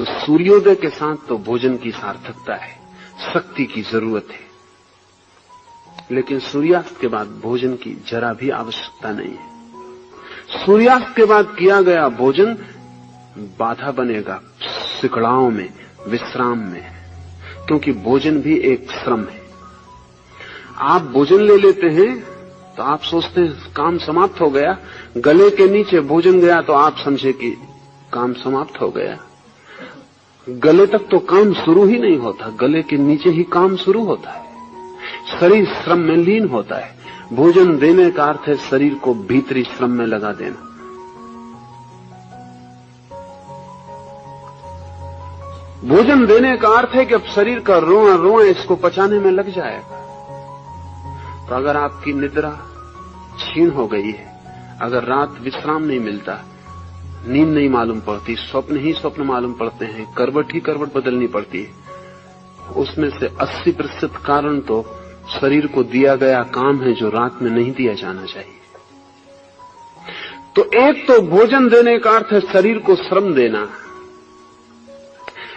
सूर्योदय के साथ तो भोजन की सार्थकता है, शक्ति की जरूरत है, लेकिन सूर्यास्त के बाद भोजन की जरा भी आवश्यकता नहीं है। सूर्यास्त के बाद किया गया भोजन बाधा बनेगा सिकड़ाओं में, विश्राम में, क्योंकि भोजन भी एक श्रम है। आप भोजन ले लेते हैं तो आप सोचते हैं काम समाप्त हो गया, गले के नीचे भोजन गया तो आप समझे कि काम समाप्त हो गया। गले तक तो काम शुरू ही नहीं होता, गले के नीचे ही काम शुरू होता है। शरीर श्रम में लीन होता है। भोजन देने का अर्थ है शरीर को भीतरी श्रम में लगा देना। भोजन देने का अर्थ है कि अब शरीर का रोआ रोआ इसको पचाने में लग जाएगा। तो अगर आपकी निद्रा क्षीण हो गई है, अगर रात विश्राम नहीं मिलता, नींद नहीं मालूम पड़ती, स्वप्न ही स्वप्न मालूम पड़ते हैं, करवट ही करवट बदलनी पड़ती है, उसमें से 80% कारण तो शरीर को दिया गया काम है जो रात में नहीं दिया जाना चाहिए। तो एक तो भोजन देने का अर्थ है शरीर को श्रम देना,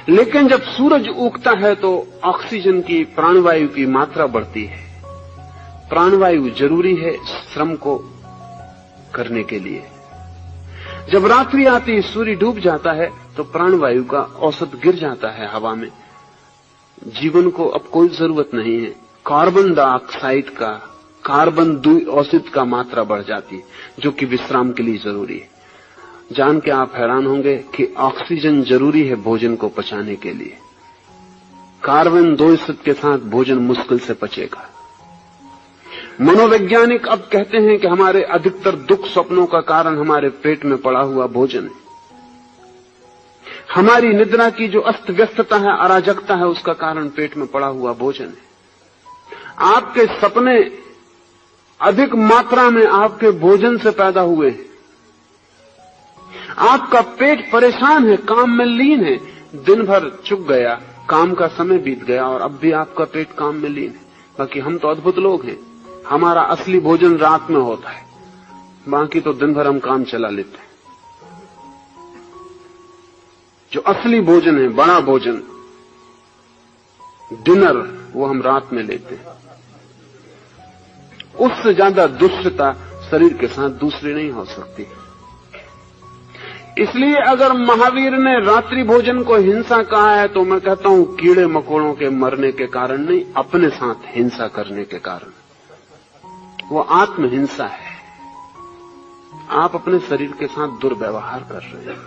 लेकिन जब सूरज उगता है तो ऑक्सीजन की, प्राणवायु की मात्रा बढ़ती है। प्राणवायु जरूरी है श्रम को करने के लिए। जब रात्रि आती है, सूर्य डूब जाता है, तो प्राणवायु का औसत गिर जाता है हवा में। जीवन को अब कोई जरूरत नहीं है। कार्बन डाइऑक्साइड का, कार्बन द्विऔषित का मात्रा बढ़ जाती है, जो कि विश्राम के लिए जरूरी है। जान के आप हैरान होंगे कि ऑक्सीजन जरूरी है भोजन को पचाने के लिए। कार्बन द्विऔषित के साथ भोजन मुश्किल से पचेगा। मनोवैज्ञानिक अब कहते हैं कि हमारे अधिकतर दुख स्वप्नों का कारण हमारे पेट में पड़ा हुआ भोजन है। हमारी निद्रा की जो अस्त व्यस्तता है, अराजकता है, उसका कारण पेट में पड़ा हुआ भोजन है। आपके सपने अधिक मात्रा में आपके भोजन से पैदा हुए हैं। आपका पेट परेशान है, काम में लीन है, दिन भर चुक गया, काम का समय बीत गया और अब भी आपका पेट काम में लीन है। बाकी हम तो अद्भुत लोग हैं, हमारा असली भोजन रात में होता है, बाकी तो दिन भर हम काम चला लेते हैं। जो असली भोजन है, बड़ा भोजन, डिनर, वो हम रात में लेते हैं। उससे ज्यादा दुष्टता शरीर के साथ दूसरी नहीं हो सकती। इसलिए अगर महावीर ने रात्रि भोजन को हिंसा कहा है, तो मैं कहता हूं कीड़े मकोड़ों के मरने के कारण नहीं, अपने साथ हिंसा करने के कारण। वो आत्महिंसा है। आप अपने शरीर के साथ दुर्व्यवहार कर रहे हैं।